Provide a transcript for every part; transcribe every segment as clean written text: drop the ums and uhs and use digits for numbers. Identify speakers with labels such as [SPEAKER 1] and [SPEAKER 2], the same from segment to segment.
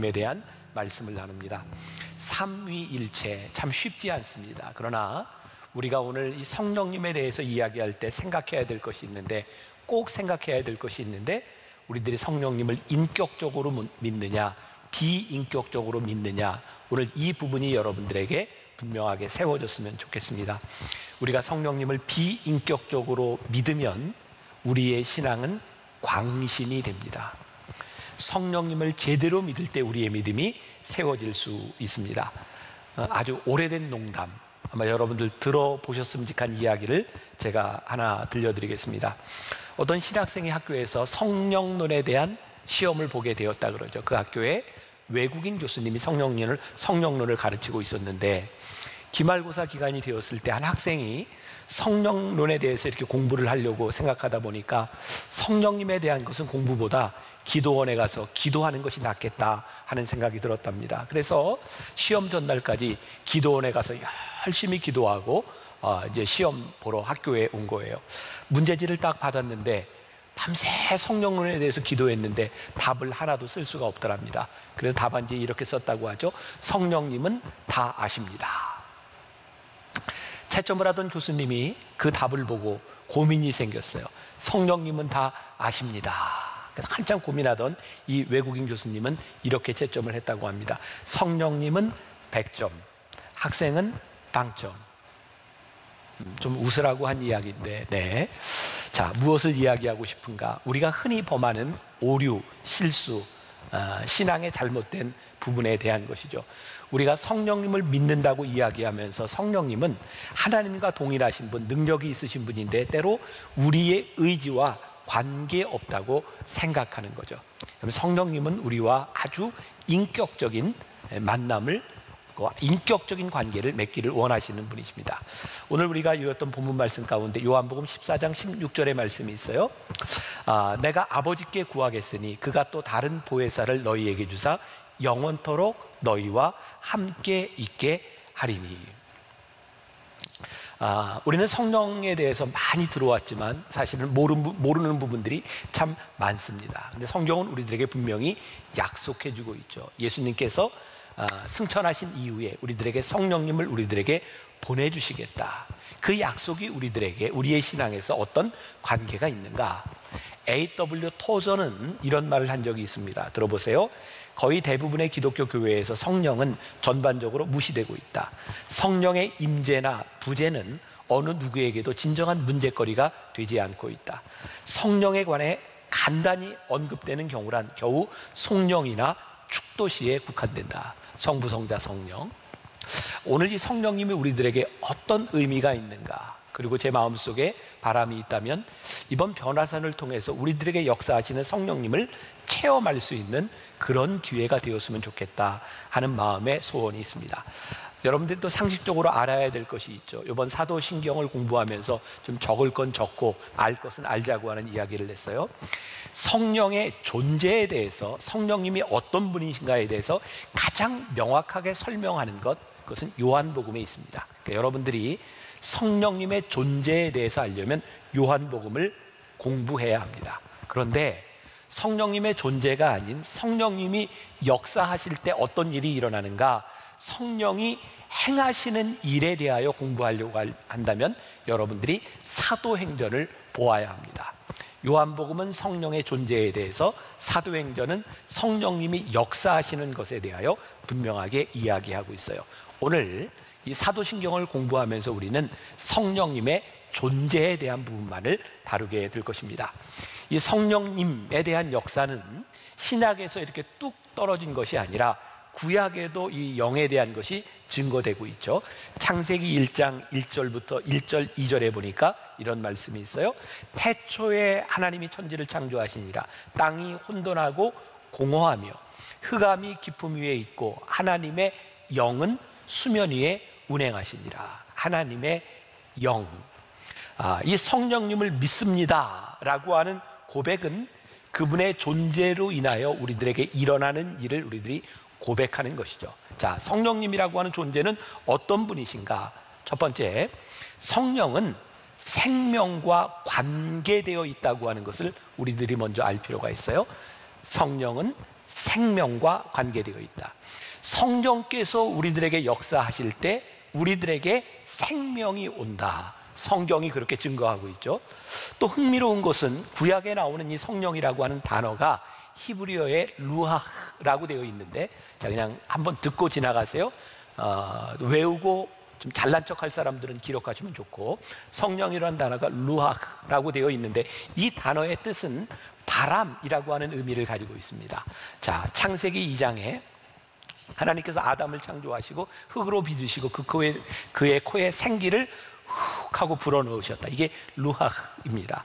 [SPEAKER 1] 성령님에 대한 말씀을 나눕니다. 삼위일체 참 쉽지 않습니다. 그러나 우리가 오늘 이 성령님에 대해서 이야기할 때 생각해야 될 것이 있는데, 꼭 생각해야 될 것이 있는데, 우리들이 성령님을 인격적으로 믿느냐 비인격적으로 믿느냐, 오늘 이 부분이 여러분들에게 분명하게 세워졌으면 좋겠습니다. 우리가 성령님을 비인격적으로 믿으면 우리의 신앙은 광신이 됩니다. 성령님을 제대로 믿을 때 우리의 믿음이 세워질 수 있습니다. 아주 오래된 농담, 아마 여러분들 들어보셨으면 한 이야기를 제가 하나 들려드리겠습니다. 어떤 신학생이 학교에서 성령론에 대한 시험을 보게 되었다 그러죠. 그 학교에 외국인 교수님이 성령론을 가르치고 있었는데, 기말고사 기간이 되었을 때 한 학생이 성령론에 대해서 이렇게 공부를 하려고 생각하다 보니까 성령님에 대한 것은 공부보다 기도원에 가서 기도하는 것이 낫겠다 하는 생각이 들었답니다. 그래서 시험 전날까지 기도원에 가서 열심히 기도하고 이제 시험 보러 학교에 온 거예요. 문제지를 딱 받았는데 밤새 성령론에 대해서 기도했는데 답을 하나도 쓸 수가 없더랍니다. 그래서 답안지에 이렇게 썼다고 하죠. 성령님은 다 아십니다. 채점을 하던 교수님이 그 답을 보고 고민이 생겼어요. 성령님은 다 아십니다. 한참 고민하던 이 외국인 교수님은 이렇게 채점을 했다고 합니다. 성령님은 100점, 학생은 0점. 좀 웃으라고 한 이야기인데, 네. 자, 무엇을 이야기하고 싶은가? 우리가 흔히 범하는 오류, 실수, 신앙의 잘못된 부분에 대한 것이죠. 우리가 성령님을 믿는다고 이야기하면서 성령님은 하나님과 동일하신 분, 능력이 있으신 분인데 때로 우리의 의지와 관계없다고 생각하는 거죠. 성령님은 우리와 아주 인격적인 만남을, 인격적인 관계를 맺기를 원하시는 분이십니다. 오늘 우리가 읽었던 본문 말씀 가운데 요한복음 14장 16절의 말씀이 있어요. 내가 아버지께 구하겠으니 그가 또 다른 보혜사를 너희에게 주사 영원토록 너희와 함께 있게 하리니. 우리는 성령에 대해서 많이 들어왔지만 사실은 모르는 부분들이 참 많습니다. 근데 성경은 우리들에게 분명히 약속해 주고 있죠. 예수님께서 승천하신 이후에 우리들에게 성령님을 우리들에게 보내주시겠다. 그 약속이 우리의 신앙에서 어떤 관계가 있는가? A.W. 토저는 이런 말을 한 적이 있습니다. 들어보세요. 거의 대부분의 기독교 교회에서 성령은 전반적으로 무시되고 있다. 성령의 임재나 부재는 어느 누구에게도 진정한 문제거리가 되지 않고 있다. 성령에 관해 간단히 언급되는 경우란 겨우 송령이나 축도시에 국한된다. 성부, 성자, 성령. 오늘 이 성령님이 우리들에게 어떤 의미가 있는가? 그리고 제 마음속에 바람이 있다면 이번 변화산을 통해서 우리들에게 역사하시는 성령님을 체험할 수 있는 그런 기회가 되었으면 좋겠다 하는 마음의 소원이 있습니다. 여러분들도 상식적으로 알아야 될 것이 있죠. 이번 사도신경을 공부하면서 좀 적을 건 적고 알 것은 알자고 하는 이야기를 했어요. 성령의 존재에 대해서, 성령님이 어떤 분이신가에 대해서 가장 명확하게 설명하는 그것은 요한복음에 있습니다. 그러니까 여러분들이 성령님의 존재에 대해서 알려면 요한복음을 공부해야 합니다. 그런데 성령님의 존재가 아닌 성령님이 역사하실 때 어떤 일이 일어나는가, 성령이 행하시는 일에 대하여 공부하려고 한다면 여러분들이 사도행전을 보아야 합니다. 요한복음은 성령의 존재에 대해서, 사도행전은 성령님이 역사하시는 것에 대하여 분명하게 이야기하고 있어요. 오늘 이 사도신경을 공부하면서 우리는 성령님의 존재에 대한 부분만을 다루게 될 것입니다. 이 성령님에 대한 역사는 신약에서 이렇게 뚝 떨어진 것이 아니라 구약에도 이 영에 대한 것이 증거되고 있죠. 창세기 1장 1절부터 1절 2절에 보니까 이런 말씀이 있어요. 태초에 하나님이 천지를 창조하시니라. 땅이 혼돈하고 공허하며 흑암이 깊음 위에 있고 하나님의 영은 수면 위에 운행하시니라. 하나님의 영. 이 성령님을 믿습니다 라고 하는 고백은 그분의 존재로 인하여 우리들에게 일어나는 일을 우리들이 고백하는 것이죠. 자, 성령님이라고 하는 존재는 어떤 분이신가? 첫 번째, 성령은 생명과 관계되어 있다고 하는 것을 우리들이 먼저 알 필요가 있어요. 성령은 생명과 관계되어 있다. 성령께서 우리들에게 역사하실 때 우리들에게 생명이 온다. 성경이 그렇게 증거하고 있죠. 또 흥미로운 것은 구약에 나오는 이 성령이라고 하는 단어가 히브리어의 루하라고 되어 있는데, 자, 그냥 한번 듣고 지나가세요. 외우고 좀 잘난 척할 사람들은 기록하시면 좋고, 성령이라는 단어가 루하라고 되어 있는데 이 단어의 뜻은 바람이라고 하는 의미를 가지고 있습니다. 자, 창세기 2장에 하나님께서 아담을 창조하시고 흙으로 빚으시고 그의 코에 생기를 훅 하고 불어넣으셨다. 이게 루하입니다.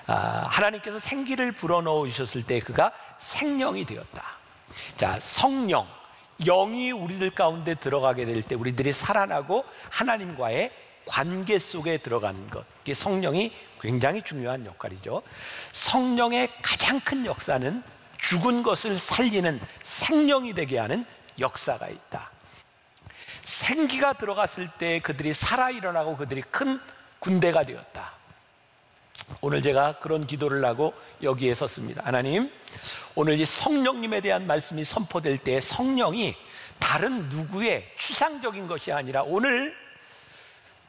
[SPEAKER 1] 하나님께서 생기를 불어넣으셨을 때 그가 생명이 되었다. 자, 성령, 영이 우리들 가운데 들어가게 될 때 우리들이 살아나고 하나님과의 관계 속에 들어가는 것, 이게 성령이 굉장히 중요한 역할이죠. 성령의 가장 큰 역사는 죽은 것을 살리는 생명이 되게 하는 역사가 있다. 생기가 들어갔을 때 그들이 살아 일어나고 그들이 큰 군대가 되었다. 오늘 제가 그런 기도를 하고 여기에 섰습니다. 하나님, 오늘 이 성령님에 대한 말씀이 선포될 때 성령이 다른 누구의 추상적인 것이 아니라 오늘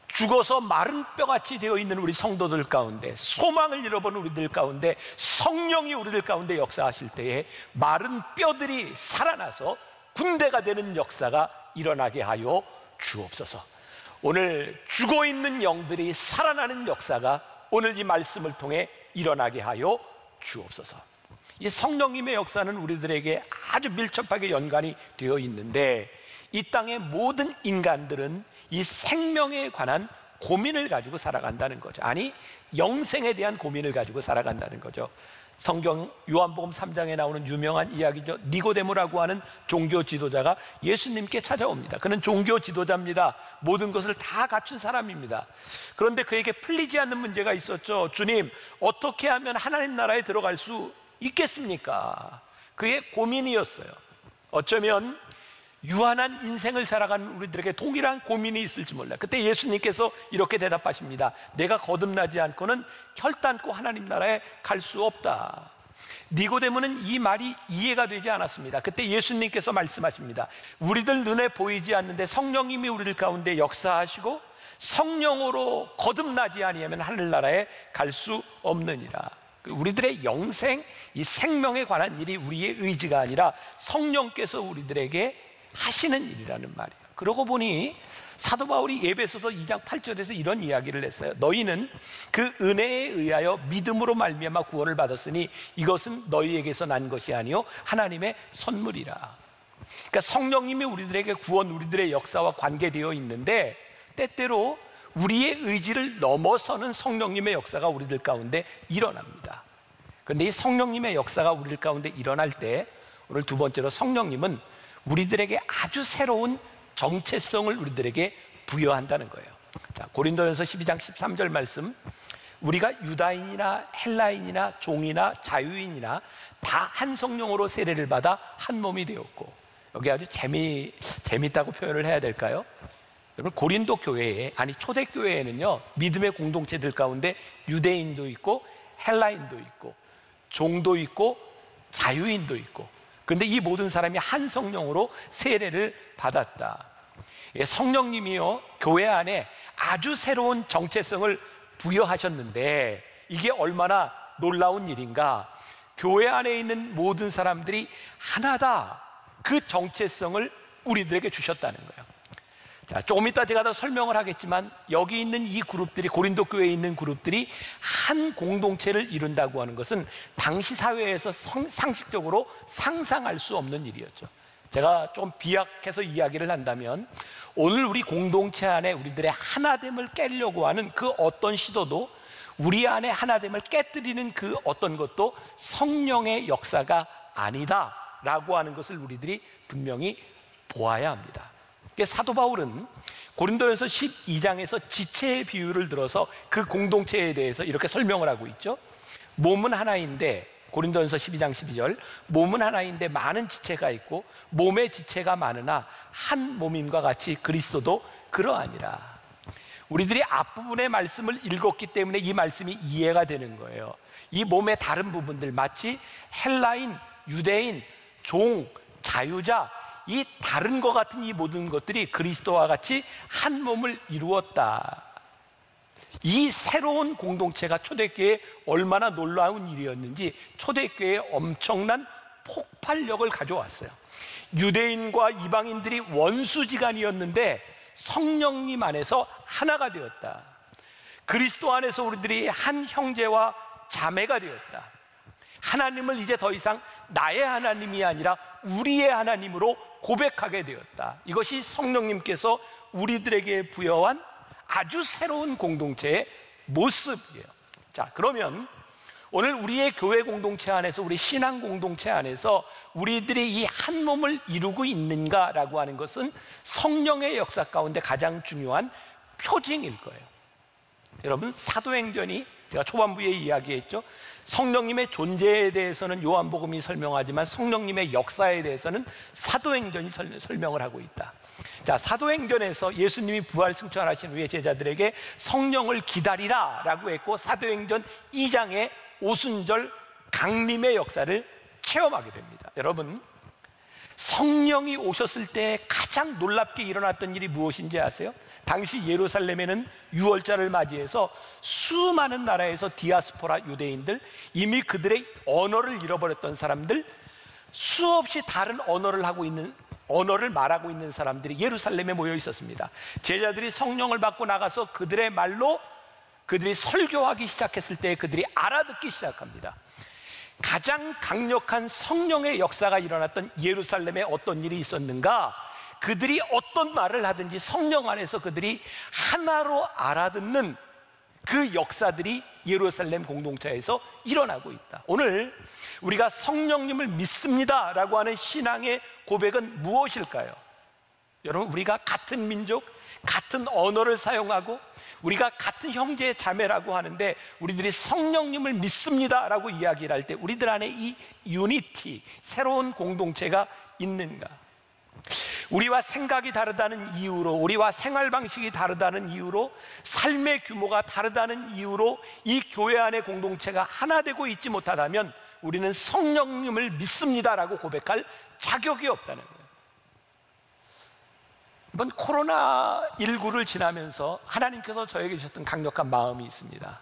[SPEAKER 1] 죽어서 마른 뼈같이 되어 있는 우리 성도들 가운데, 소망을 잃어본 우리들 가운데 성령이 우리들 가운데 역사하실 때에 마른 뼈들이 살아나서 군대가 되는 역사가 일어나게 하여 주옵소서. 오늘 죽어있는 영들이 살아나는 역사가 오늘 이 말씀을 통해 일어나게 하여 주옵소서. 이 성령님의 역사는 우리들에게 아주 밀접하게 연관이 되어 있는데, 이 땅의 모든 인간들은 이 생명에 관한 고민을 가지고 살아간다는 거죠. 아니, 영생에 대한 고민을 가지고 살아간다는 거죠. 성경 요한복음 3장에 나오는 유명한 이야기죠. 니고데모라고 하는 종교 지도자가 예수님께 찾아옵니다. 그는 종교 지도자입니다. 모든 것을 다 갖춘 사람입니다. 그런데 그에게 풀리지 않는 문제가 있었죠. 주님, 어떻게 하면 하나님 나라에 들어갈 수 있겠습니까? 그의 고민이었어요. 어쩌면 유한한 인생을 살아가는 우리들에게 동일한 고민이 있을지 몰라요. 그때 예수님께서 이렇게 대답하십니다. 내가 거듭나지 않고는 결단코 하나님 나라에 갈 수 없다. 니고데모는 이 말이 이해가 되지 않았습니다. 그때 예수님께서 말씀하십니다. 우리들 눈에 보이지 않는데 성령님이 우리들 가운데 역사하시고 성령으로 거듭나지 아니하면 하늘나라에 갈 수 없느니라. 우리들의 영생, 이 생명에 관한 일이 우리의 의지가 아니라 성령께서 우리들에게 하시는 일이라는 말이에요. 그러고 보니 사도 바울이 에베소서 2장 8절에서 이런 이야기를 했어요. 너희는 그 은혜에 의하여 믿음으로 말미암아 구원을 받았으니 이것은 너희에게서 난 것이 아니요 하나님의 선물이라. 그러니까 성령님이 우리들에게 구원, 우리들의 역사와 관계되어 있는데, 때때로 우리의 의지를 넘어서는 성령님의 역사가 우리들 가운데 일어납니다. 그런데 이 성령님의 역사가 우리들 가운데 일어날 때, 오늘 두 번째로 성령님은 우리들에게 아주 새로운 정체성을 우리들에게 부여한다는 거예요. 자, 고린도전서 12장 13절 말씀, 우리가 유다인이나 헬라인이나 종이나 자유인이나 다 한 성령으로 세례를 받아 한 몸이 되었고, 여기 아주 재밌다고 표현을 해야 될까요? 여러분, 고린도 교회에, 아니 초대교회에는요, 믿음의 공동체들 가운데 유대인도 있고 헬라인도 있고 종도 있고 자유인도 있고, 그런데 이 모든 사람이 한 성령으로 세례를 받았다. 성령님이요, 교회 안에 아주 새로운 정체성을 부여하셨는데 이게 얼마나 놀라운 일인가. 교회 안에 있는 모든 사람들이 하나다, 그 정체성을 우리들에게 주셨다는 거예요. 자, 조금 이따 제가 더 설명을 하겠지만 여기 있는 이 그룹들이, 고린도 교회에 있는 그룹들이 한 공동체를 이룬다고 하는 것은 당시 사회에서 상식적으로 상상할 수 없는 일이었죠. 제가 좀 비약해서 이야기를 한다면, 오늘 우리 공동체 안에 우리들의 하나됨을 깨려고 하는 그 어떤 시도도, 우리 안에 하나됨을 깨뜨리는 그 어떤 것도 성령의 역사가 아니다라고 하는 것을 우리들이 분명히 보아야 합니다. 사도 바울은 고린도전서 12장에서 지체의 비유를 들어서 그 공동체에 대해서 이렇게 설명을 하고 있죠. 몸은 하나인데, 고린도전서 12장 12절, 몸은 하나인데 많은 지체가 있고 몸의 지체가 많으나 한 몸임과 같이 그리스도도 그러하니라. 우리들이 앞부분의 말씀을 읽었기 때문에 이 말씀이 이해가 되는 거예요. 이 몸의 다른 부분들, 마치 헬라인, 유대인, 종, 자유자, 이 다른 것 같은 이 모든 것들이 그리스도와 같이 한 몸을 이루었다. 이 새로운 공동체가 초대교회에 얼마나 놀라운 일이었는지 초대교회에 엄청난 폭발력을 가져왔어요. 유대인과 이방인들이 원수지간이었는데 성령님 안에서 하나가 되었다. 그리스도 안에서 우리들이 한 형제와 자매가 되었다. 하나님을 이제 더 이상 나의 하나님이 아니라 우리의 하나님으로 고백하게 되었다. 이것이 성령님께서 우리들에게 부여한 아주 새로운 공동체의 모습이에요. 자, 그러면 오늘 우리의 교회 공동체 안에서, 우리 신앙 공동체 안에서 우리들이 이 한 몸을 이루고 있는가라고 하는 것은 성령의 역사 가운데 가장 중요한 표징일 거예요. 여러분, 사도행전이 제가 초반부에 이야기했죠. 성령님의 존재에 대해서는 요한복음이 설명하지만 성령님의 역사에 대해서는 사도행전이 설명을 하고 있다. 자, 사도행전에서 예수님이 부활 승천하신 후에 제자들에게 성령을 기다리라 라고 했고, 사도행전 2장에 오순절 강림의 역사를 체험하게 됩니다. 여러분, 성령이 오셨을 때 가장 놀랍게 일어났던 일이 무엇인지 아세요? 당시 예루살렘에는 유월절을 맞이해서 수많은 나라에서 디아스포라 유대인들, 이미 그들의 언어를 잃어버렸던 사람들, 수없이 다른 언어를 말하고 있는 사람들이 예루살렘에 모여 있었습니다. 제자들이 성령을 받고 나가서 그들의 말로 그들이 설교하기 시작했을 때 그들이 알아듣기 시작합니다. 가장 강력한 성령의 역사가 일어났던 예루살렘에 어떤 일이 있었는가? 그들이 어떤 말을 하든지 성령 안에서 그들이 하나로 알아듣는 그 역사들이 예루살렘 공동체에서 일어나고 있다. 오늘 우리가 성령님을 믿습니다 라고 하는 신앙의 고백은 무엇일까요? 여러분, 우리가 같은 민족, 같은 언어를 사용하고 우리가 같은 형제 자매라고 하는데 우리들이 성령님을 믿습니다 라고 이야기를 할 때 우리들 안에 이 유니티, 새로운 공동체가 있는가? 우리와 생각이 다르다는 이유로, 우리와 생활 방식이 다르다는 이유로, 삶의 규모가 다르다는 이유로 이 교회 안의 공동체가 하나 되고 있지 못하다면 우리는 성령님을 믿습니다라고 고백할 자격이 없다는 거예요. 이번 코로나19를 지나면서 하나님께서 저에게 주셨던 강력한 마음이 있습니다.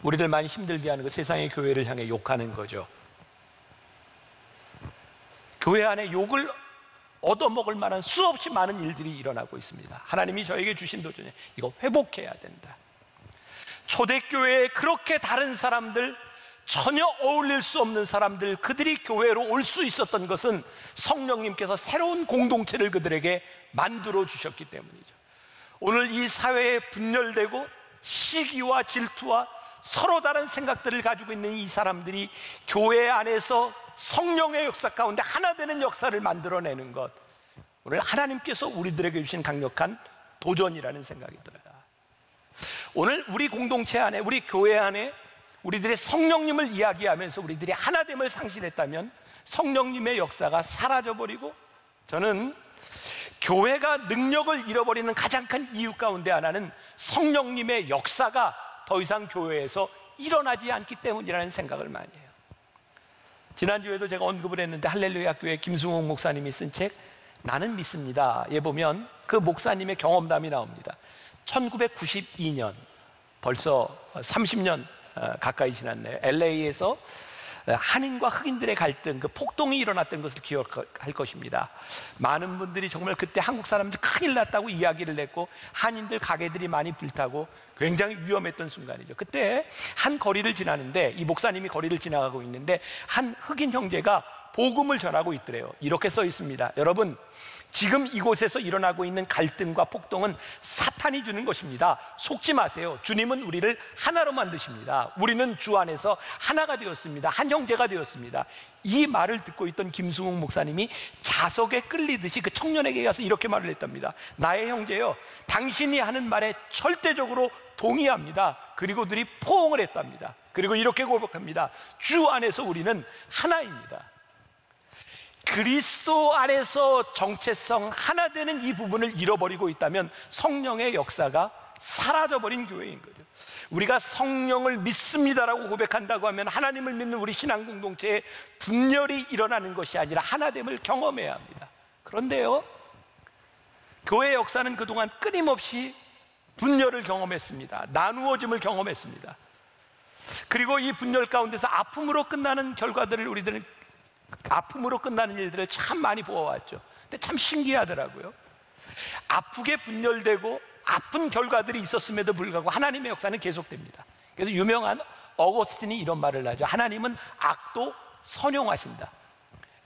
[SPEAKER 1] 우리들 많이 힘들게 하는 거, 세상의 교회를 향해 욕하는 거죠. 교회 안에 욕을 얻어먹을 만한 수없이 많은 일들이 일어나고 있습니다. 하나님이 저에게 주신 도전에 이거 회복해야 된다. 초대교회에 그렇게 다른 사람들, 전혀 어울릴 수 없는 사람들, 그들이 교회로 올 수 있었던 것은 성령님께서 새로운 공동체를 그들에게 만들어 주셨기 때문이죠. 오늘 이 사회에 분열되고 시기와 질투와 서로 다른 생각들을 가지고 있는 이 사람들이 교회 안에서 성령의 역사 가운데 하나 되는 역사를 만들어내는 것, 오늘 하나님께서 우리들에게 주신 강력한 도전이라는 생각이 들어요. 오늘 우리 공동체 안에, 우리 교회 안에 우리들의 성령님을 이야기하면서 우리들이 하나됨을 상실했다면 성령님의 역사가 사라져버리고, 저는 교회가 능력을 잃어버리는 가장 큰 이유 가운데 하나는 성령님의 역사가 더 이상 교회에서 일어나지 않기 때문이라는 생각을 많이 해요. 지난주에도 제가 언급을 했는데 할렐루야 교회 김승욱 목사님이 쓴 책 나는 믿습니다. 에 보면 그 목사님의 경험담이 나옵니다. 1992년, 벌써 30년 가까이 지났네요. LA에서 한인과 흑인들의 갈등, 그 폭동이 일어났던 것을 기억할 것입니다. 많은 분들이 정말 그때 한국 사람들 큰일 났다고 이야기를 했고, 한인들 가게들이 많이 불타고 굉장히 위험했던 순간이죠. 그때 한 거리를 지나는데, 이 목사님이 거리를 지나가고 있는데 한 흑인 형제가 복음을 전하고 있더래요. 이렇게 써 있습니다. 여러분, 지금 이곳에서 일어나고 있는 갈등과 폭동은 사탄이 주는 것입니다. 속지 마세요. 주님은 우리를 하나로 만드십니다. 우리는 주 안에서 하나가 되었습니다. 한 형제가 되었습니다. 이 말을 듣고 있던 김승욱 목사님이 자석에 끌리듯이 그 청년에게 가서 이렇게 말을 했답니다. 나의 형제여, 당신이 하는 말에 절대적으로 동의합니다. 그리고 들이 포옹을 했답니다. 그리고 이렇게 고백합니다. 주 안에서 우리는 하나입니다. 그리스도 안에서 정체성 하나 되는 이 부분을 잃어버리고 있다면 성령의 역사가 사라져버린 교회인 거죠. 우리가 성령을 믿습니다라고 고백한다고 하면 하나님을 믿는 우리 신앙 공동체에 분열이 일어나는 것이 아니라 하나됨을 경험해야 합니다. 그런데요, 교회 역사는 그동안 끊임없이 분열을 경험했습니다. 나누어짐을 경험했습니다. 그리고 이 분열 가운데서 아픔으로 끝나는 결과들을 우리들은 아픔으로 끝나는 일들을 참 많이 보아왔죠. 근데 참 신기하더라고요. 아프게 분열되고 아픈 결과들이 있었음에도 불구하고 하나님의 역사는 계속됩니다. 그래서 유명한 어거스틴이 이런 말을 하죠. 하나님은 악도 선용하신다.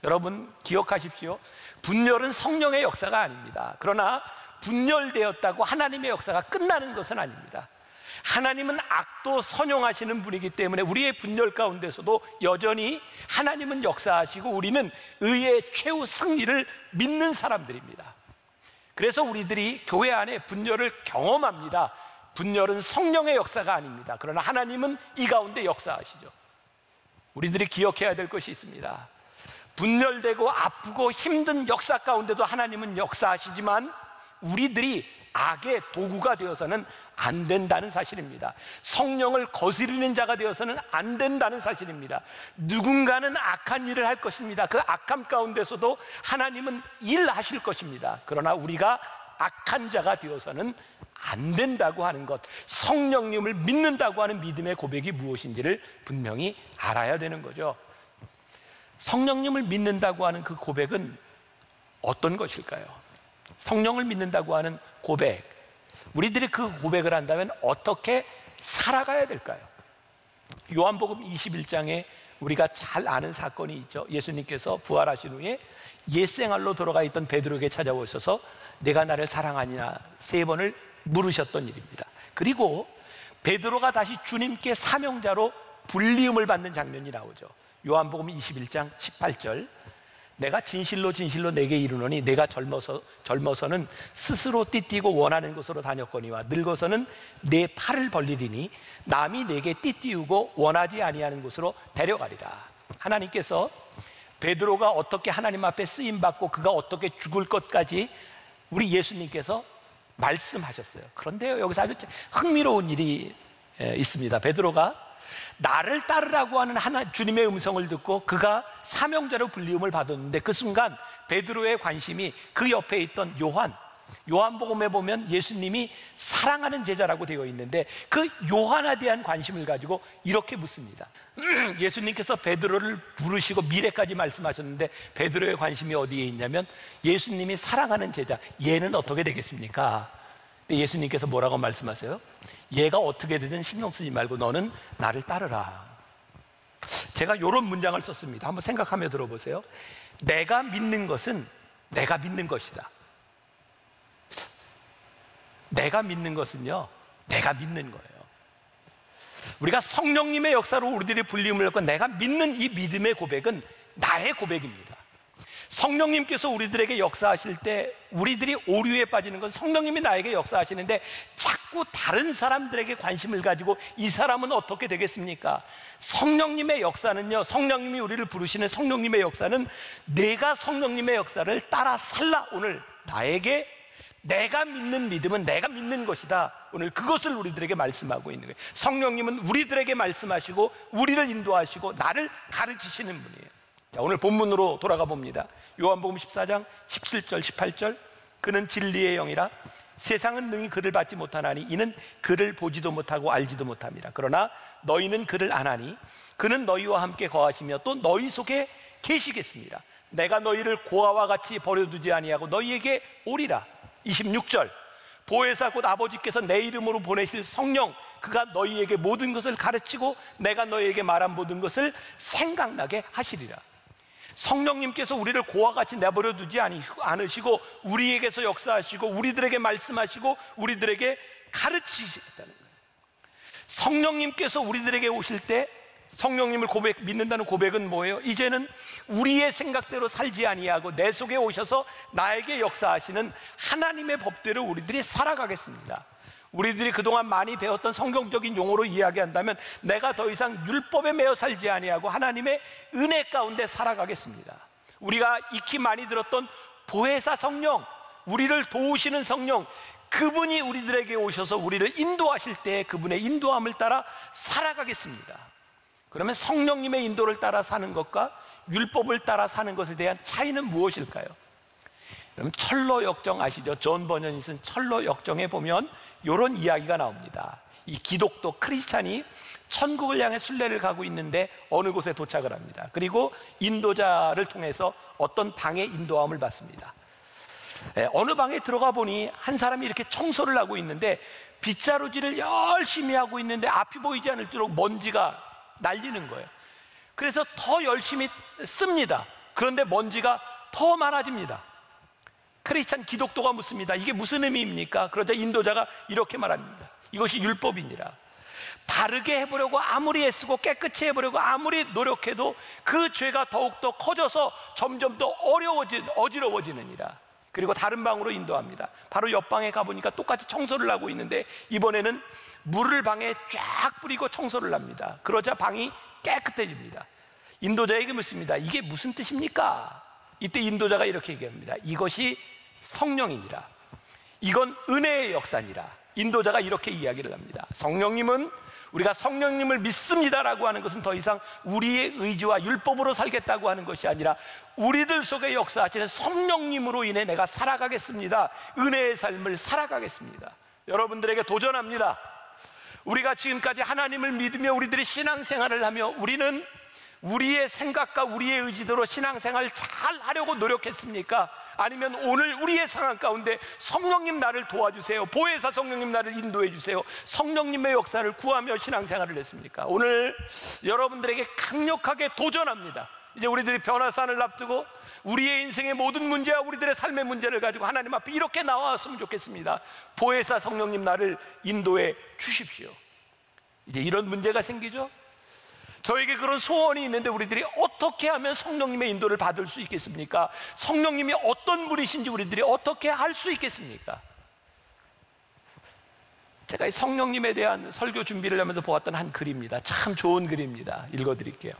[SPEAKER 1] 여러분 기억하십시오. 분열은 성령의 역사가 아닙니다. 그러나 분열되었다고 하나님의 역사가 끝나는 것은 아닙니다. 하나님은 악도 선용하시는 분이기 때문에 우리의 분열 가운데서도 여전히 하나님은 역사하시고 우리는 의의 최후 승리를 믿는 사람들입니다. 그래서 우리들이 교회 안에 분열을 경험합니다. 분열은 성령의 역사가 아닙니다. 그러나 하나님은 이 가운데 역사하시죠. 우리들이 기억해야 될 것이 있습니다. 분열되고 아프고 힘든 역사 가운데도 하나님은 역사하시지만 우리들이 악의 도구가 되어서는 안 된다는 사실입니다. 성령을 거스르는 자가 되어서는 안 된다는 사실입니다. 누군가는 악한 일을 할 것입니다. 그 악함 가운데서도 하나님은 일하실 것입니다. 그러나 우리가 악한 자가 되어서는 안 된다고 하는 것, 성령님을 믿는다고 하는 믿음의 고백이 무엇인지를 분명히 알아야 되는 거죠. 성령님을 믿는다고 하는 그 고백은 어떤 것일까요? 성령을 믿는다고 하는 고백, 우리들이 그 고백을 한다면 어떻게 살아가야 될까요? 요한복음 21장에 우리가 잘 아는 사건이 있죠. 예수님께서 부활하신 후에 옛생활로 돌아가 있던 베드로에게 찾아오셔서 내가 나를 사랑하느냐 3번을 물으셨던 일입니다. 그리고 베드로가 다시 주님께 사명자로 불리움을 받는 장면이 나오죠. 요한복음 21장 18절, 내가 진실로 진실로 내게 이르노니 내가 젊어서는 스스로 띠띠고 원하는 곳으로 다녔거니와 늙어서는 내 팔을 벌리리니 남이 내게 띠띠우고 원하지 아니하는 곳으로 데려가리라. 하나님께서 베드로가 어떻게 하나님 앞에 쓰임받고 그가 어떻게 죽을 것까지 우리 예수님께서 말씀하셨어요. 그런데요, 여기서 아주 흥미로운 일이 있습니다. 베드로가 나를 따르라고 하는 주님의 음성을 듣고 그가 사명자로 불리움을 받았는데 그 순간 베드로의 관심이 그 옆에 있던 요한복음에 보면 예수님이 사랑하는 제자라고 되어 있는데 그 요한에 대한 관심을 가지고 이렇게 묻습니다. 예수님께서 베드로를 부르시고 미래까지 말씀하셨는데 베드로의 관심이 어디에 있냐면 예수님이 사랑하는 제자, 얘는 어떻게 되겠습니까? 근데 예수님께서 뭐라고 말씀하세요? 얘가 어떻게 되든 신경 쓰지 말고 너는 나를 따르라. 제가 이런 문장을 썼습니다. 한번 생각하며 들어보세요. 내가 믿는 것은 내가 믿는 것이다. 내가 믿는 것은요, 내가 믿는 거예요. 우리가 성령님의 역사로 우리들이 불림을 받고 내가 믿는 이 믿음의 고백은 나의 고백입니다. 성령님께서 우리들에게 역사하실 때 우리들이 오류에 빠지는 건 성령님이 나에게 역사하시는데 자꾸 다른 사람들에게 관심을 가지고 이 사람은 어떻게 되겠습니까? 성령님의 역사는요, 성령님이 우리를 부르시는 성령님의 역사는 내가 성령님의 역사를 따라 살라. 오늘 나에게 내가 믿는 믿음은 내가 믿는 것이다. 오늘 그것을 우리들에게 말씀하고 있는 거예요. 성령님은 우리들에게 말씀하시고 우리를 인도하시고 나를 가르치시는 분이에요. 자, 오늘 본문으로 돌아가 봅니다. 요한복음 14장 17절 18절, 그는 진리의 영이라 세상은 능히 그를 받지 못하나니 이는 그를 보지도 못하고 알지도 못함이라. 그러나 너희는 그를 아나니 그는 너희와 함께 거하시며 또 너희 속에 계시겠습니다. 내가 너희를 고아와 같이 버려두지 아니하고 너희에게 오리라. 26절, 보혜사 곧 아버지께서 내 이름으로 보내실 성령, 그가 너희에게 모든 것을 가르치고 내가 너희에게 말한 모든 것을 생각나게 하시리라. 성령님께서 우리를 고아와 같이 내버려 두지 않으시고 우리에게서 역사하시고 우리들에게 말씀하시고 우리들에게 가르치시겠다는 거예요. 성령님께서 우리들에게 오실 때 성령님을 믿는다는 고백은 뭐예요? 이제는 우리의 생각대로 살지 아니하고 내 속에 오셔서 나에게 역사하시는 하나님의 법대로 우리들이 살아가겠습니다. 우리들이 그동안 많이 배웠던 성경적인 용어로 이야기한다면 내가 더 이상 율법에 매여 살지 아니하고 하나님의 은혜 가운데 살아가겠습니다. 우리가 익히 많이 들었던 보혜사 성령, 우리를 도우시는 성령, 그분이 우리들에게 오셔서 우리를 인도하실 때 그분의 인도함을 따라 살아가겠습니다. 그러면 성령님의 인도를 따라 사는 것과 율법을 따라 사는 것에 대한 차이는 무엇일까요? 그럼 철로 역정 아시죠? 존 버년이 쓴 철로 역정에 보면 이런 이야기가 나옵니다. 이 기독교 크리스찬이 천국을 향해 순례를 가고 있는데 어느 곳에 도착을 합니다. 그리고 인도자를 통해서 어떤 방의 인도함을 받습니다. 어느 방에 들어가 보니 한 사람이 이렇게 청소를 하고 있는데 빗자루질을 열심히 하고 있는데 앞이 보이지 않을도록 먼지가 날리는 거예요. 그래서 더 열심히 씁니다. 그런데 먼지가 더 많아집니다. 크리스찬 기독교가 묻습니다. 이게 무슨 의미입니까? 그러자 인도자가 이렇게 말합니다. 이것이 율법이니라. 바르게 해보려고 아무리 애쓰고 깨끗이 해보려고 아무리 노력해도 그 죄가 더욱더 커져서 점점 더 어지러워지느니라. 그리고 다른 방으로 인도합니다. 바로 옆방에 가보니까 똑같이 청소를 하고 있는데 이번에는 물을 방에 쫙 뿌리고 청소를 합니다. 그러자 방이 깨끗해집니다. 인도자에게 묻습니다. 이게 무슨 뜻입니까? 이때 인도자가 이렇게 얘기합니다. 이것이 성령이니라. 이건 은혜의 역사니라. 인도자가 이렇게 이야기를 합니다. 성령님은 우리가 성령님을 믿습니다라고 하는 것은 더 이상 우리의 의지와 율법으로 살겠다고 하는 것이 아니라 우리들 속에 역사하시는 성령님으로 인해 내가 살아가겠습니다. 은혜의 삶을 살아가겠습니다. 여러분들에게 도전합니다. 우리가 지금까지 하나님을 믿으며 우리들이 신앙생활을 하며 우리는 우리의 생각과 우리의 의지대로 신앙생활을 잘 하려고 노력했습니까? 아니면 오늘 우리의 상황 가운데 성령님 나를 도와주세요, 보혜사 성령님 나를 인도해 주세요, 성령님의 역사를 구하며 신앙생활을 했습니까? 오늘 여러분들에게 강력하게 도전합니다. 이제 우리들이 변화산을 앞두고 우리의 인생의 모든 문제와 우리들의 삶의 문제를 가지고 하나님 앞에 이렇게 나왔으면 좋겠습니다. 보혜사 성령님 나를 인도해 주십시오. 이제 이런 문제가 생기죠. 저에게 그런 소원이 있는데 우리들이 어떻게 하면 성령님의 인도를 받을 수 있겠습니까? 성령님이 어떤 분이신지 우리들이 어떻게 할 수 있겠습니까? 제가 이 성령님에 대한 설교 준비를 하면서 보았던 한 글입니다. 참 좋은 글입니다. 읽어드릴게요.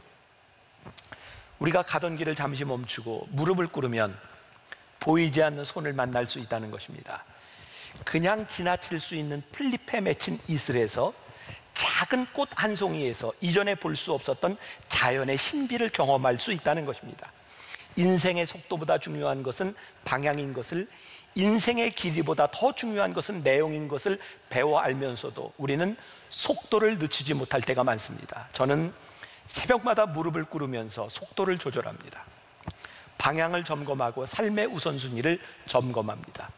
[SPEAKER 1] 우리가 가던 길을 잠시 멈추고 무릎을 꿇으면 보이지 않는 손을 만날 수 있다는 것입니다. 그냥 지나칠 수 있는 풀잎에 맺힌 이슬에서 작은 꽃 한 송이에서 이전에 볼 수 없었던 자연의 신비를 경험할 수 있다는 것입니다. 인생의 속도보다 중요한 것은 방향인 것을, 인생의 길이보다 더 중요한 것은 내용인 것을 배워 알면서도 우리는 속도를 늦추지 못할 때가 많습니다. 저는 새벽마다 무릎을 꿇으면서 속도를 조절합니다. 방향을 점검하고 삶의 우선순위를 점검합니다.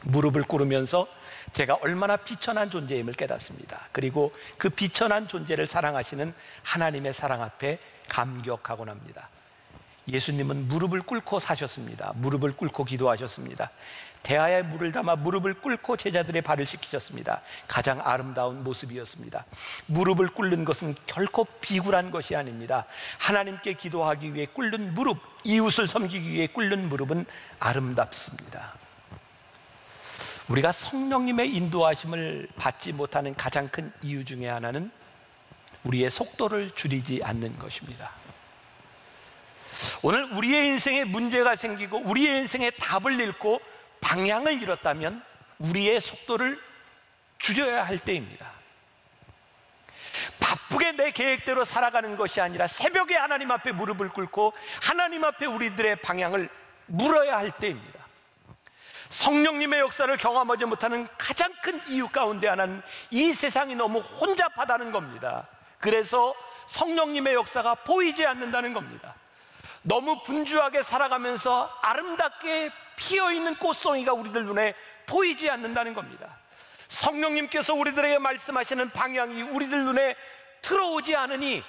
[SPEAKER 1] 무릎을 꿇으면서 제가 얼마나 비천한 존재임을 깨닫습니다. 그리고 그 비천한 존재를 사랑하시는 하나님의 사랑 앞에 감격하곤 합니다. 예수님은 무릎을 꿇고 사셨습니다. 무릎을 꿇고 기도하셨습니다. 대하에 물을 담아 무릎을 꿇고 제자들의 발을 씻기셨습니다. 가장 아름다운 모습이었습니다. 무릎을 꿇는 것은 결코 비굴한 것이 아닙니다. 하나님께 기도하기 위해 꿇는 무릎, 이웃을 섬기기 위해 꿇는 무릎은 아름답습니다. 우리가 성령님의 인도하심을 받지 못하는 가장 큰 이유 중에 하나는 우리의 속도를 줄이지 않는 것입니다. 오늘 우리의 인생에 문제가 생기고 우리의 인생에 답을 잃고 방향을 잃었다면 우리의 속도를 줄여야 할 때입니다. 바쁘게 내 계획대로 살아가는 것이 아니라 새벽에 하나님 앞에 무릎을 꿇고 하나님 앞에 우리들의 방향을 물어야 할 때입니다. 성령님의 역사를 경험하지 못하는 가장 큰 이유 가운데 하나는 이 세상이 너무 혼잡하다는 겁니다. 그래서 성령님의 역사가 보이지 않는다는 겁니다. 너무 분주하게 살아가면서 아름답게 피어있는 꽃송이가 우리들 눈에 보이지 않는다는 겁니다. 성령님께서 우리들에게 말씀하시는 방향이 우리들 눈에 들어오지 않으니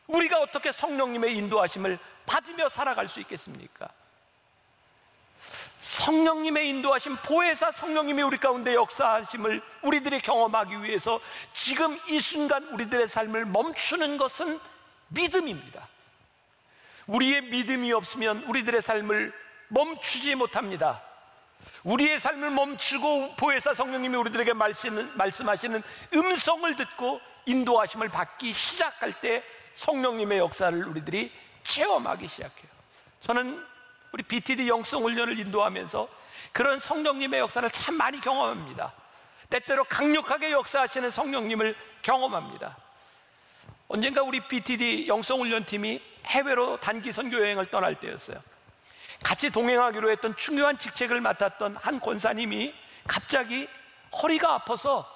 [SPEAKER 1] 우리가 어떻게 성령님의 인도하심을 받으며 살아갈 수 있겠습니까? 성령님의 인도하심, 보혜사 성령님이 우리 가운데 역사하심을 우리들이 경험하기 위해서 지금 이 순간 우리들의 삶을 멈추는 것은 믿음입니다. 우리의 믿음이 없으면 우리들의 삶을 멈추지 못합니다. 우리의 삶을 멈추고 보혜사 성령님이 우리들에게 말씀하시는 음성을 듣고 인도하심을 받기 시작할 때 성령님의 역사를 우리들이 체험하기 시작해요. 저는 우리 BTD 영성훈련을 인도하면서 그런 성령님의 역사를 참 많이 경험합니다. 때때로 강력하게 역사하시는 성령님을 경험합니다. 언젠가 우리 BTD 영성훈련팀이 해외로 단기 선교 여행을 떠날 때였어요. 같이 동행하기로 했던 중요한 직책을 맡았던 한 권사님이 갑자기 허리가 아파서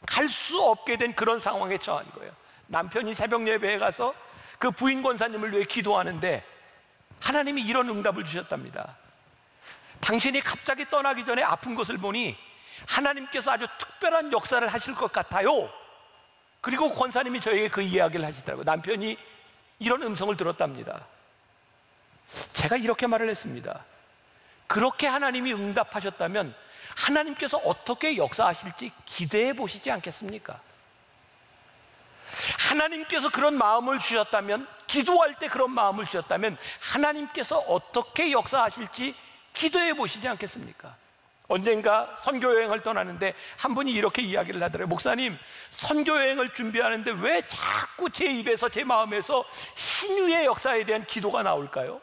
[SPEAKER 1] 갈 수 없게 된 그런 상황에 처한 거예요. 남편이 새벽 예배에 가서 그 부인 권사님을 위해 기도하는데 하나님이 이런 응답을 주셨답니다. 당신이 갑자기 떠나기 전에 아픈 것을 보니 하나님께서 아주 특별한 역사를 하실 것 같아요. 그리고 권사님이 저에게 그 이야기를 하시더라고요. 남편이 이런 음성을 들었답니다. 제가 이렇게 말을 했습니다. 그렇게 하나님이 응답하셨다면 하나님께서 어떻게 역사하실지 기대해 보시지 않겠습니까? 하나님께서 그런 마음을 주셨다면, 기도할 때 그런 마음을 주셨다면 하나님께서 어떻게 역사하실지 기도해 보시지 않겠습니까? 언젠가 선교여행을 떠나는데 한 분이 이렇게 이야기를 하더라고요. 목사님, 선교여행을 준비하는데 왜 자꾸 제 입에서, 제 마음에서 신유의 역사에 대한 기도가 나올까요?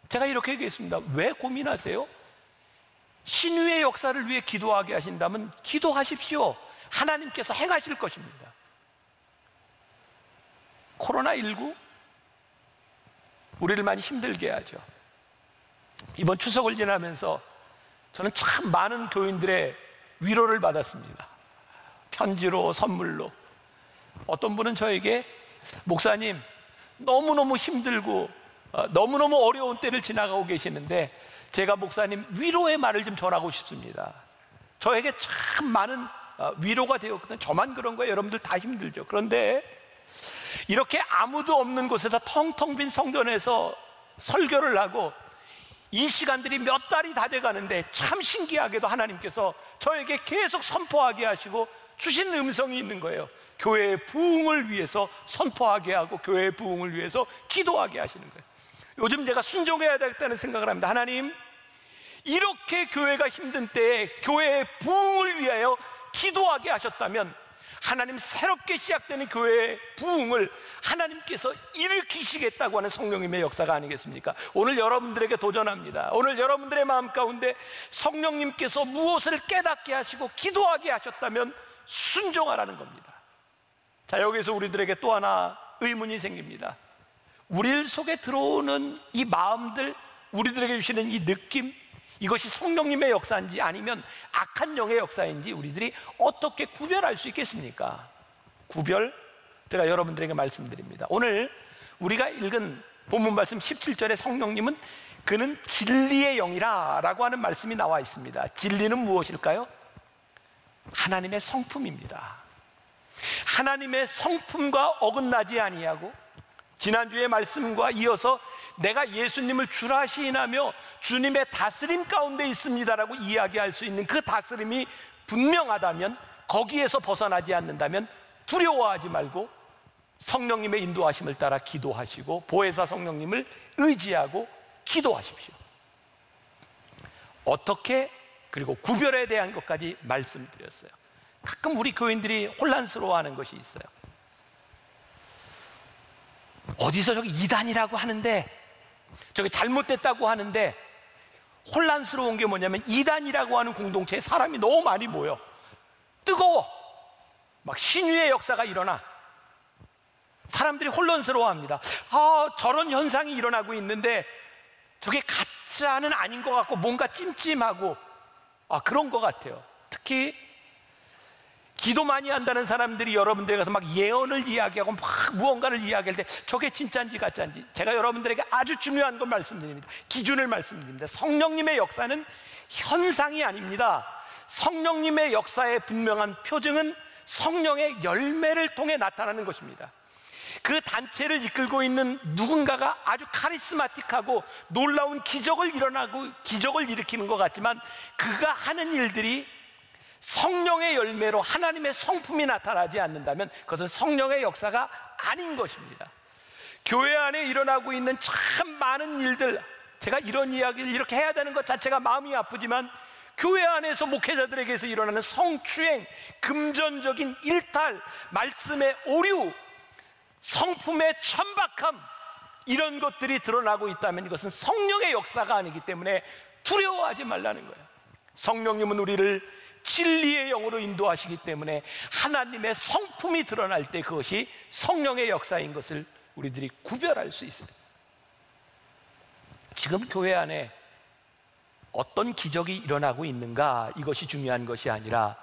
[SPEAKER 1] 제가 이렇게 얘기했습니다. 왜 고민하세요? 신유의 역사를 위해 기도하게 하신다면 기도하십시오. 하나님께서 행하실 것입니다. 코로나19 우리를 많이 힘들게 하죠. 이번 추석을 지나면서 저는 참 많은 교인들의 위로를 받았습니다. 편지로, 선물로. 어떤 분은 저에게 목사님, 너무너무 힘들고 너무너무 어려운 때를 지나가고 계시는데 제가 목사님 위로의 말을 좀 전하고 싶습니다. 저에게 참 많은 위로가 되었거든요. 저만 그런 거예요. 여러분들 다 힘들죠. 그런데 이렇게 아무도 없는 곳에서 텅텅 빈 성전에서 설교를 하고 이 시간들이 몇 달이 다 돼가는데 참 신기하게도 하나님께서 저에게 계속 선포하게 하시고 주신 음성이 있는 거예요. 교회의 부흥을 위해서 선포하게 하고 교회의 부흥을 위해서 기도하게 하시는 거예요. 요즘 제가 순종해야 되겠다는 생각을 합니다. 하나님, 이렇게 교회가 힘든 때에 교회의 부흥을 위하여 기도하게 하셨다면 하나님, 새롭게 시작되는 교회의 부흥을 하나님께서 일으키시겠다고 하는 성령님의 역사가 아니겠습니까? 오늘 여러분들에게 도전합니다. 오늘 여러분들의 마음 가운데 성령님께서 무엇을 깨닫게 하시고 기도하게 하셨다면 순종하라는 겁니다. 자, 여기서 우리들에게 또 하나 의문이 생깁니다. 우리 속에 들어오는 이 마음들, 우리들에게 주시는 이 느낌, 이것이 성령님의 역사인지 아니면 악한 영의 역사인지 우리들이 어떻게 구별할 수 있겠습니까? 구별, 제가 여러분들에게 말씀드립니다. 오늘 우리가 읽은 본문 말씀 17절에 성령님은 그는 진리의 영이라 라고 하는 말씀이 나와 있습니다. 진리는 무엇일까요? 하나님의 성품입니다. 하나님의 성품과 어긋나지 아니하고, 지난주의 말씀과 이어서 내가 예수님을 주라 시인하며 주님의 다스림 가운데 있습니다라고 이야기할 수 있는 그 다스림이 분명하다면, 거기에서 벗어나지 않는다면 두려워하지 말고 성령님의 인도하심을 따라 기도하시고 보혜사 성령님을 의지하고 기도하십시오. 어떻게, 그리고 구별에 대한 것까지 말씀드렸어요. 가끔 우리 교인들이 혼란스러워하는 것이 있어요. 어디서 저기 이단이라고 하는데, 저기 잘못됐다고 하는데, 혼란스러운 게 뭐냐면 이단이라고 하는 공동체에 사람이 너무 많이 모여. 뜨거워. 막 신유의 역사가 일어나. 사람들이 혼란스러워합니다. 저런 현상이 일어나고 있는데 저게 가짜는 아닌 것 같고 뭔가 찜찜하고 그런 것 같아요. 특히 기도 많이 한다는 사람들이 여러분들에 가서 막 예언을 이야기하고 막 무언가를 이야기할 때 저게 진짜인지 가짜인지, 제가 여러분들에게 아주 중요한 걸 말씀드립니다. 기준을 말씀드립니다. 성령님의 역사는 현상이 아닙니다. 성령님의 역사의 분명한 표징은 성령의 열매를 통해 나타나는 것입니다. 그 단체를 이끌고 있는 누군가가 아주 카리스마틱하고 놀라운 기적을 일으키는 것 같지만 그가 하는 일들이 성령의 열매로 하나님의 성품이 나타나지 않는다면 그것은 성령의 역사가 아닌 것입니다. 교회 안에 일어나고 있는 참 많은 일들, 제가 이런 이야기를 이렇게 해야 되는 것 자체가 마음이 아프지만 교회 안에서 목회자들에게서 일어나는 성추행, 금전적인 일탈, 말씀의 오류, 성품의 천박함, 이런 것들이 드러나고 있다면 이것은 성령의 역사가 아니기 때문에 두려워하지 말라는 거예요. 성령님은 우리를 진리의 영으로 인도하시기 때문에 하나님의 성품이 드러날 때 그것이 성령의 역사인 것을 우리들이 구별할 수 있어요. 지금 교회 안에 어떤 기적이 일어나고 있는가, 이것이 중요한 것이 아니라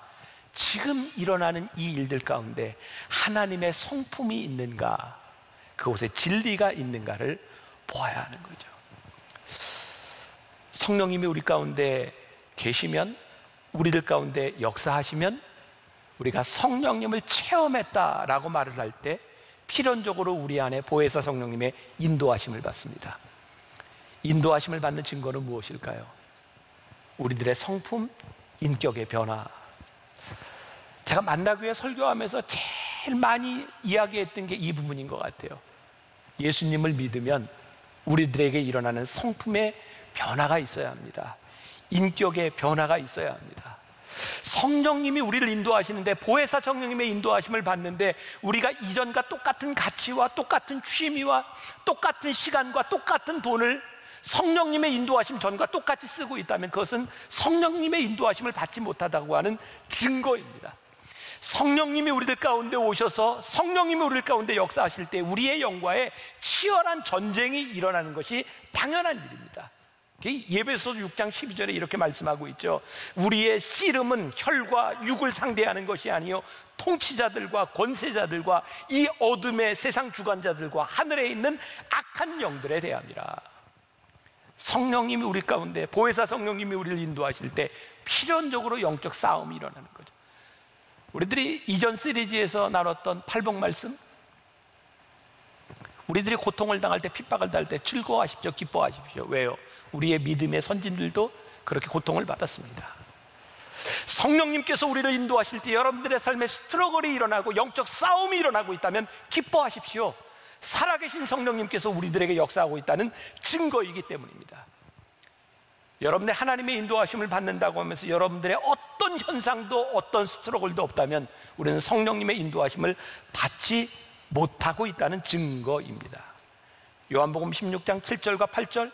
[SPEAKER 1] 지금 일어나는 이 일들 가운데 하나님의 성품이 있는가, 그곳에 진리가 있는가를 보아야 하는 거죠. 성령님이 우리 가운데 계시면, 우리들 가운데 역사하시면, 우리가 성령님을 체험했다라고 말을 할 때 필연적으로 우리 안에 보혜사 성령님의 인도하심을 받습니다. 인도하심을 받는 증거는 무엇일까요? 우리들의 성품, 인격의 변화. 제가 만나교회 설교하면서 제일 많이 이야기했던 게 이 부분인 것 같아요. 예수님을 믿으면 우리들에게 일어나는 성품의 변화가 있어야 합니다. 인격의 변화가 있어야 합니다. 성령님이 우리를 인도하시는데, 보혜사 성령님의 인도하심을 받는데 우리가 이전과 똑같은 가치와 똑같은 취미와 똑같은 시간과 똑같은 돈을 성령님의 인도하심 전과 똑같이 쓰고 있다면 그것은 성령님의 인도하심을 받지 못하다고 하는 증거입니다. 성령님이 우리들 가운데 오셔서 성령님이 우리들 가운데 역사하실 때 우리의 영과의 치열한 전쟁이 일어나는 것이 당연한 일입니다. 예배소서 6장 12절에 이렇게 말씀하고 있죠. 우리의 씨름은 혈과 육을 상대하는 것이 아니요 통치자들과 권세자들과 이 어둠의 세상 주관자들과 하늘에 있는 악한 영들에 대함이라. 성령님이 우리 가운데, 보혜사 성령님이 우리를 인도하실 때 필연적으로 영적 싸움이 일어나는 거죠. 우리들이 이전 시리즈에서 나눴던 팔복 말씀, 우리들이 고통을 당할 때, 핍박을 당할 때 즐거워하십시오, 기뻐하십시오. 왜요? 우리의 믿음의 선진들도 그렇게 고통을 받았습니다. 성령님께서 우리를 인도하실 때 여러분들의 삶에 스트러글이 일어나고 영적 싸움이 일어나고 있다면 기뻐하십시오. 살아계신 성령님께서 우리들에게 역사하고 있다는 증거이기 때문입니다. 여러분의 하나님의 인도하심을 받는다고 하면서 여러분들의 어떤 현상도 어떤 스트러글도 없다면 우리는 성령님의 인도하심을 받지 못하고 있다는 증거입니다. 요한복음 16장 7절과 8절,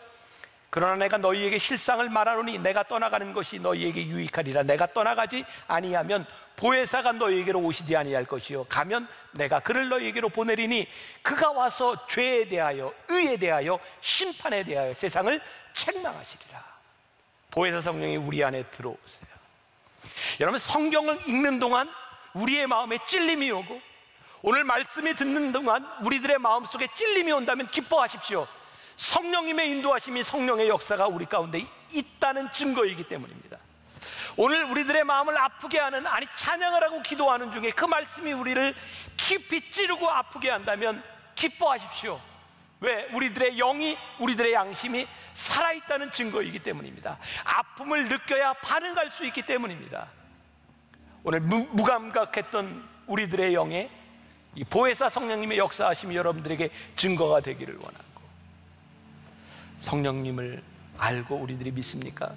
[SPEAKER 1] 그러나 내가 너희에게 실상을 말하노니 내가 떠나가는 것이 너희에게 유익하리라. 내가 떠나가지 아니하면 보혜사가 너희에게로 오시지 아니할 것이요 가면 내가 그를 너희에게로 보내리니 그가 와서 죄에 대하여 의에 대하여 심판에 대하여 세상을 책망하시리라. 보혜사 성령이 우리 안에 들어오세요. 여러분, 성경을 읽는 동안 우리의 마음에 찔림이 오고 오늘 말씀이 듣는 동안 우리들의 마음속에 찔림이 온다면 기뻐하십시오. 성령님의 인도하심이, 성령의 역사가 우리 가운데 있다는 증거이기 때문입니다. 오늘 우리들의 마음을 아프게 하는, 아니 찬양을 하고 기도하는 중에 그 말씀이 우리를 깊이 찌르고 아프게 한다면 기뻐하십시오. 왜? 우리들의 영이, 우리들의 양심이 살아있다는 증거이기 때문입니다. 아픔을 느껴야 반응할 수 있기 때문입니다. 오늘 무감각했던 우리들의 영에 이 보혜사 성령님의 역사하심이 여러분들에게 증거가 되기를 원하고, 성령님을 알고 우리들이 믿습니까?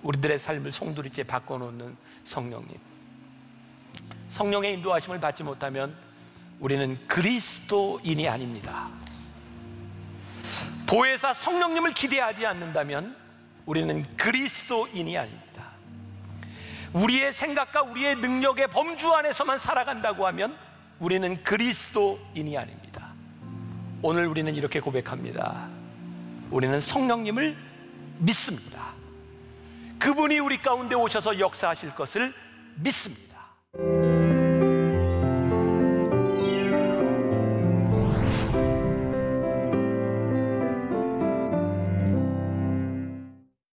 [SPEAKER 1] 우리들의 삶을 송두리째 바꿔놓는 성령님, 성령의 인도하심을 받지 못하면 우리는 그리스도인이 아닙니다. 보혜사 성령님을 기대하지 않는다면 우리는 그리스도인이 아닙니다. 우리의 생각과 우리의 능력의 범주 안에서만 살아간다고 하면 우리는 그리스도인이 아닙니다. 오늘 우리는 이렇게 고백합니다. 우리는 성령님을 믿습니다. 그분이 우리 가운데 오셔서 역사하실 것을 믿습니다.